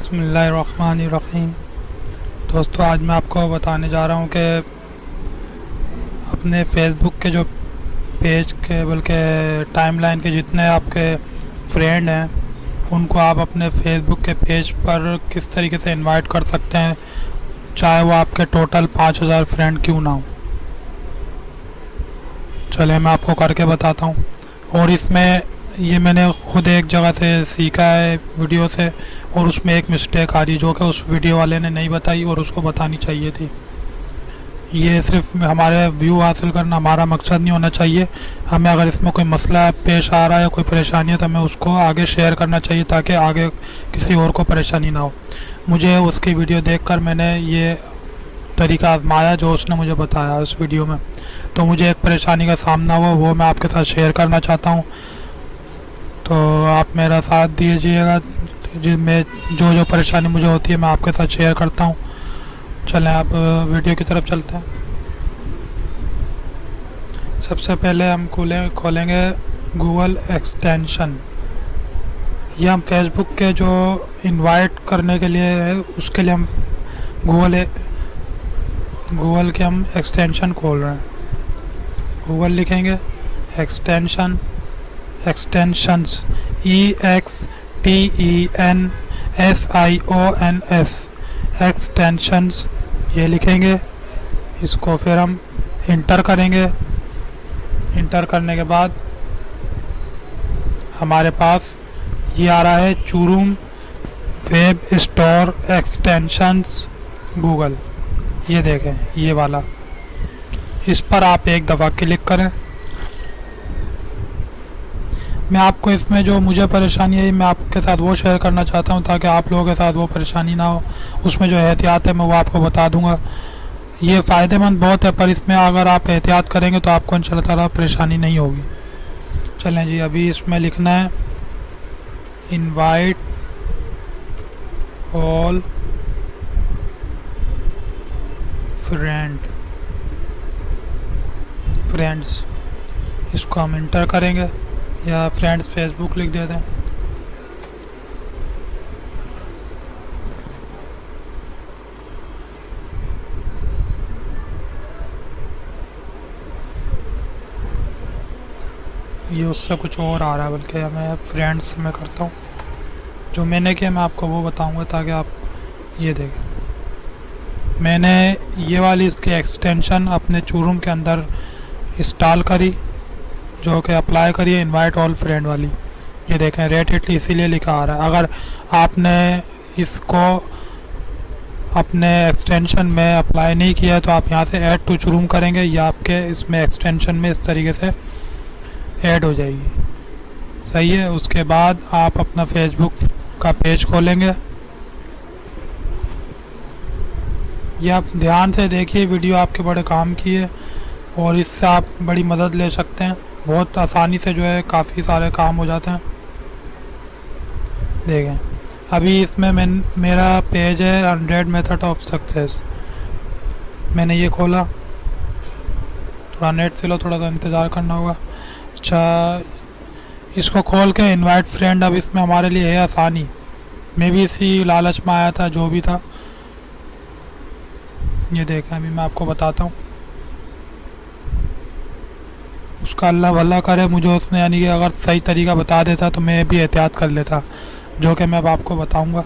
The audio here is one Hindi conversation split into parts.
बिस्मिल्लाहिर्रहमानिर्रहीम। दोस्तों, आज मैं आपको बताने जा रहा हूँ कि अपने फेसबुक के जो पेज के बल्कि टाइमलाइन के जितने आपके फ्रेंड हैं उनको आप अपने फेसबुक के पेज पर किस तरीके से इनवाइट कर सकते हैं, चाहे वो आपके टोटल 5000 फ्रेंड क्यों ना हो। चलिए मैं आपको करके बताता हूँ। और इसमें ये मैंने खुद एक जगह से सीखा है वीडियो से, और उसमें एक मिस्टेक आ रही है जो कि उस वीडियो वाले ने नहीं बताई और उसको बतानी चाहिए थी। ये सिर्फ हमारे व्यू हासिल करना हमारा मकसद नहीं होना चाहिए। हमें अगर इसमें कोई मसला पेश आ रहा है या कोई परेशानी है तो हमें उसको आगे शेयर करना चाहिए ताकि आगे किसी और को परेशानी ना हो। मुझे उसकी वीडियो देखकर मैंने ये तरीका आजमाया जो उसने मुझे बताया उस वीडियो में, तो मुझे एक परेशानी का सामना हुआ, वो मैं आपके साथ शेयर करना चाहता हूँ। तो आप मेरा साथ दीजिएगा, जिसमें जो जो परेशानी मुझे होती है मैं आपके साथ शेयर करता हूँ। चलें आप वीडियो की तरफ चलते हैं। सबसे पहले हम खोलेंगे गूगल एक्सटेंशन। ये हम फेसबुक के जो इनवाइट करने के लिए है उसके लिए हम गूगल के हम एक्सटेंशन खोल रहे हैं। गूगल लिखेंगे एक्सटेंशंस EXTENSIONS एक्सटेंशंस, ये लिखेंगे। इसको फिर हम इंटर करेंगे। इंटर करने के बाद हमारे पास ये आ रहा है चूरूम वेब स्टोर एक्सटेंशंस गूगल। ये देखें, ये वाला, इस पर आप एक दफ़ा क्लिक करें। मैं आपको इसमें जो मुझे परेशानी है मैं आपके साथ वो शेयर करना चाहता हूँ ताकि आप लोगों के साथ वो परेशानी ना हो। उसमें जो एहतियात है मैं वो आपको बता दूँगा। ये फ़ायदेमंद बहुत है, पर इसमें अगर आप एहतियात करेंगे तो आपको इंशाल्लाह ताला परेशानी नहीं होगी। चलें जी, अभी इसमें लिखना है इनवाइट ऑल फ्रेंड्स। इसको हम इंटर करेंगे या फ्रेंड्स फेसबुक लिख देते हैं। ये उससे कुछ और आ रहा है, बल्कि मैं फ्रेंड्स में करता हूँ। जो मैंने किया मैं आपको वो बताऊंगा ताकि आप ये देखें। मैंने ये वाली इसकी एक्सटेंशन अपने चूरूम के अंदर इंस्टॉल करी, जो कि अप्लाई करिए इनवाइट ऑल फ्रेंड वाली। ये देखें रेटेड इसीलिए लिखा आ रहा है। अगर आपने इसको अपने एक्सटेंशन में अप्लाई नहीं किया है तो आप यहाँ से ऐड टू चूरूम करेंगे या आपके इसमें एक्सटेंशन में इस तरीके से ऐड हो जाएगी। सही है। उसके बाद आप अपना फेसबुक का पेज खोलेंगे। ये आप ध्यान से देखिए, वीडियो आपके बड़े काम की है और इससे आप बड़ी मदद ले सकते हैं। बहुत आसानी से जो है काफ़ी सारे काम हो जाते हैं। देखें अभी इसमें मेरा पेज है 100 मेथड ऑफ सक्सेस। मैंने ये खोला, थोड़ा नेट स्लो, थोड़ा सा इंतज़ार करना होगा। अच्छा, इसको खोल के इनवाइट फ्रेंड, अब इसमें हमारे लिए है आसानी। मैं भी इसी लालच में आया था जो भी था। ये देखें अभी मैं आपको बताता हूँ। उसका अल्लाह भला करे, मुझे उसने यानी कि अगर सही तरीका बता देता तो मैं भी एहतियात कर लेता, जो कि मैं अब आपको बताऊंगा।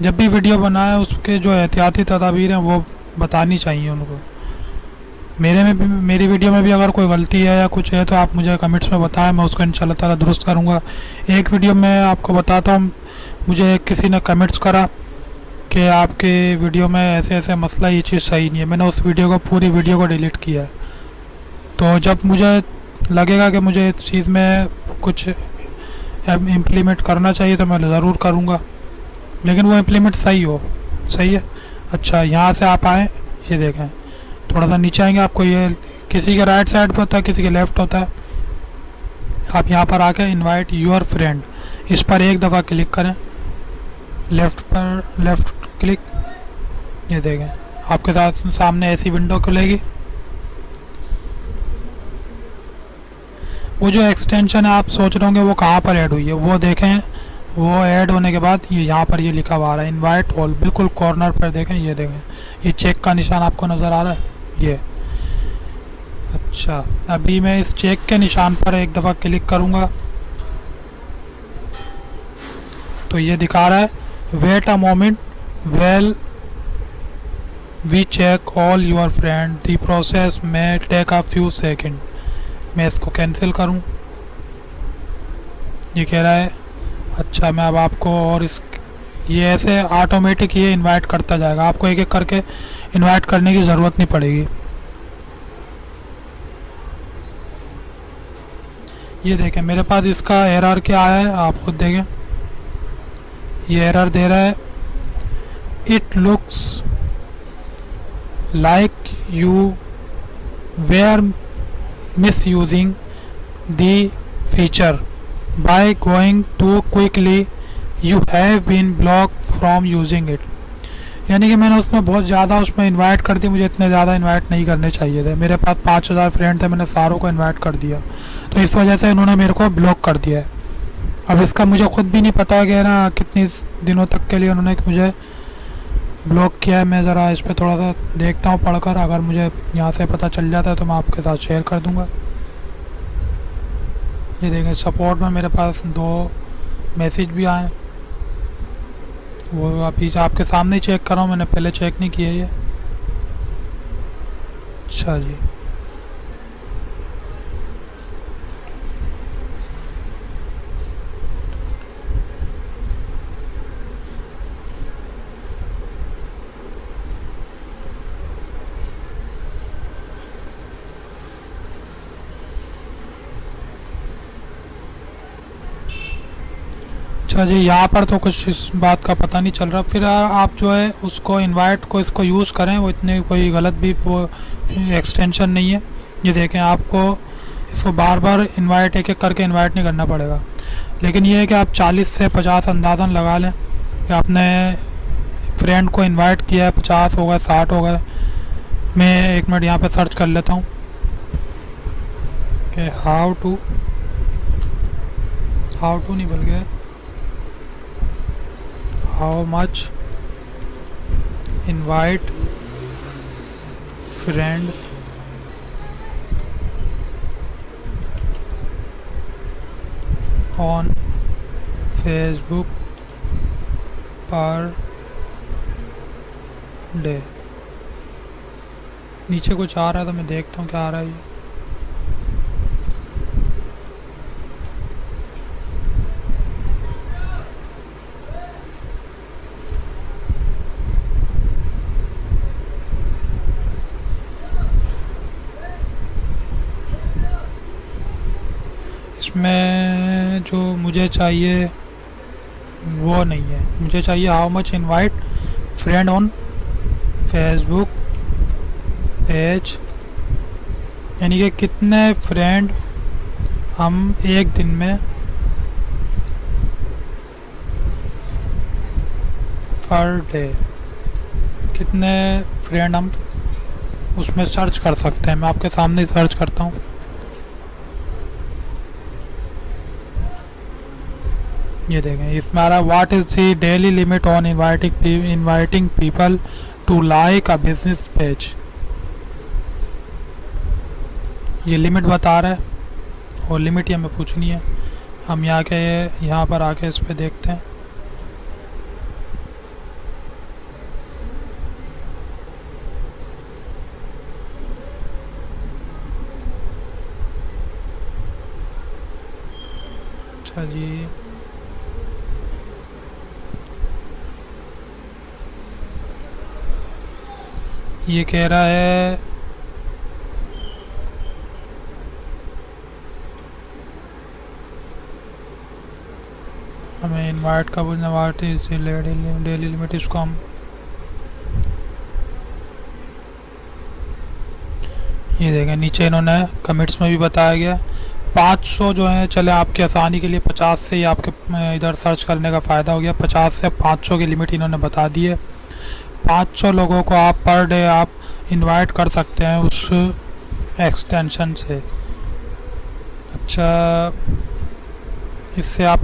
जब भी वीडियो बनाए उसके जो एहतियाती तदाबीर हैं वो बतानी चाहिए उनको। मेरी वीडियो में भी अगर कोई गलती है या कुछ है तो आप मुझे कमेंट्स में बताएं, मैं उसको इंशाल्लाह ताला दुरुस्त करूँगा। एक वीडियो में आपको बताता हूँ, मुझे किसी ने कमेंट्स करा कि आपके वीडियो में ऐसे ऐसे मसला, ये चीज़ सही नहीं है। मैंने उस वीडियो को पूरी वीडियो को डिलीट किया है। तो जब मुझे लगेगा कि मुझे इस चीज़ में कुछ इम्प्लीमेंट करना चाहिए तो मैं ज़रूर करूँगा, लेकिन वो इम्प्लीमेंट सही हो। सही है। अच्छा, यहाँ से आप आएँ, ये देखें थोड़ा सा नीचे आएंगे, आपको ये किसी के राइट साइड पर होता है, किसी के लेफ़्ट होता है। आप यहाँ पर आके इनवाइट योर फ्रेंड, इस पर एक दफ़ा क्लिक करें। लेफ़्ट क्लिक, ये देखें आपके साथ सामने ऐसी विंडो खुलेगी। वो जो एक्सटेंशन है आप सोच रहे होंगे वो कहाँ पर ऐड हुई है, वो देखें वो ऐड होने के बाद ये यहाँ पर ये लिखा हुआ आ रहा है इनवाइट ऑल, बिल्कुल कॉर्नर पर देखें, ये देखें ये चेक का निशान आपको नज़र आ रहा है ये। अच्छा, अभी मैं इस चेक के निशान पर एक दफ़ा क्लिक करूँगा तो ये दिखा रहा है wait a moment well we check all your friend the process में टेक अ फ्यू सेकंड। मैं इसको कैंसिल करूं, ये कह रहा है। अच्छा, मैं अब आपको और इस ये ऐसे ऑटोमेटिक ये इनवाइट करता जाएगा, आपको एक एक करके इनवाइट करने की ज़रूरत नहीं पड़ेगी। ये देखें मेरे पास इसका एरर क्या है, आप खुद देखें। ये एरर दे रहा है it looks like you were misusing the feature by going too quickly you have been blocked from using it। यानी कि मैंने उसमें बहुत ज़्यादा उसमें इनवाइट कर दी, मुझे इतने ज़्यादा इनवाइट नहीं करने चाहिए थे। मेरे पास 5000 फ्रेंड थे, मैंने सारों को इनवाइट कर दिया, तो इस वजह से इन्होंने मेरे को ब्लॉक कर दिया है। अब इसका मुझे खुद भी नहीं पता कि ना कितने दिनों तक के लिए उन्होंने मुझे ब्लॉक किया है। मैं ज़रा इस पर थोड़ा सा देखता हूँ पढ़कर, अगर मुझे यहाँ से पता चल जाता है तो मैं आपके साथ शेयर कर दूँगा। ये देखें सपोर्ट में मेरे पास 2 मैसेज भी आए, वो अभी आपके सामने ही चेक कर रहा हूँ, मैंने पहले चेक नहीं किया ये। अच्छा जी, अच्छा जी, यहाँ पर तो कुछ इस बात का पता नहीं चल रहा। फिर आप जो है उसको इनवाइट को इसको यूज़ करें, वो इतनी कोई गलत भी वो एक्सटेंशन नहीं है। ये देखें आपको इसको बार बार इनवाइट एक एक करके इनवाइट नहीं करना पड़ेगा, लेकिन ये है कि आप 40 से 50 अंदाज़न लगा लें कि आपने फ्रेंड को इनवाइट किया है, 50 हो गए 60 हो गए। मैं 1 मिनट यहाँ पे सर्च कर लेता हूँ कि हाउ टू नहीं बोल गया, how much invite friend on Facebook per day। नीचे कुछ आ रहा है तो मैं देखता हूँ क्या आ रहा है ये। इसमें जो मुझे चाहिए वो नहीं है, मुझे चाहिए how much invite friend on Facebook page, यानी कि कितने फ्रेंड हम एक दिन में पर डे कितने फ्रेंड हम उसमें सर्च कर सकते हैं। मैं आपके सामने सर्च करता हूँ। ये देखें इसमें आ रहा है what is the daily limit on inviting people to like a business page. ये लिमिट बता रहा है और लिमिट ही हमें पूछनी है। हम यहाँ पर आके इस पे देखते हैं। अच्छा जी, ये कह रहा है हमें इनवाइट का बोलना, वाट इज डेली लिमिट। इसको हम ये देखें नीचे इन्होंने कमेंट्स में भी बताया गया 500 जो है, चले आपकी आसानी के लिए 50 से ही आपके इधर सर्च करने का फ़ायदा हो गया। 50 से 500 की लिमिट इन्होंने बता दी है। 500 लोगों को आप पर डे आप इनवाइट कर सकते हैं उस एक्सटेंशन से। अच्छा, इससे आप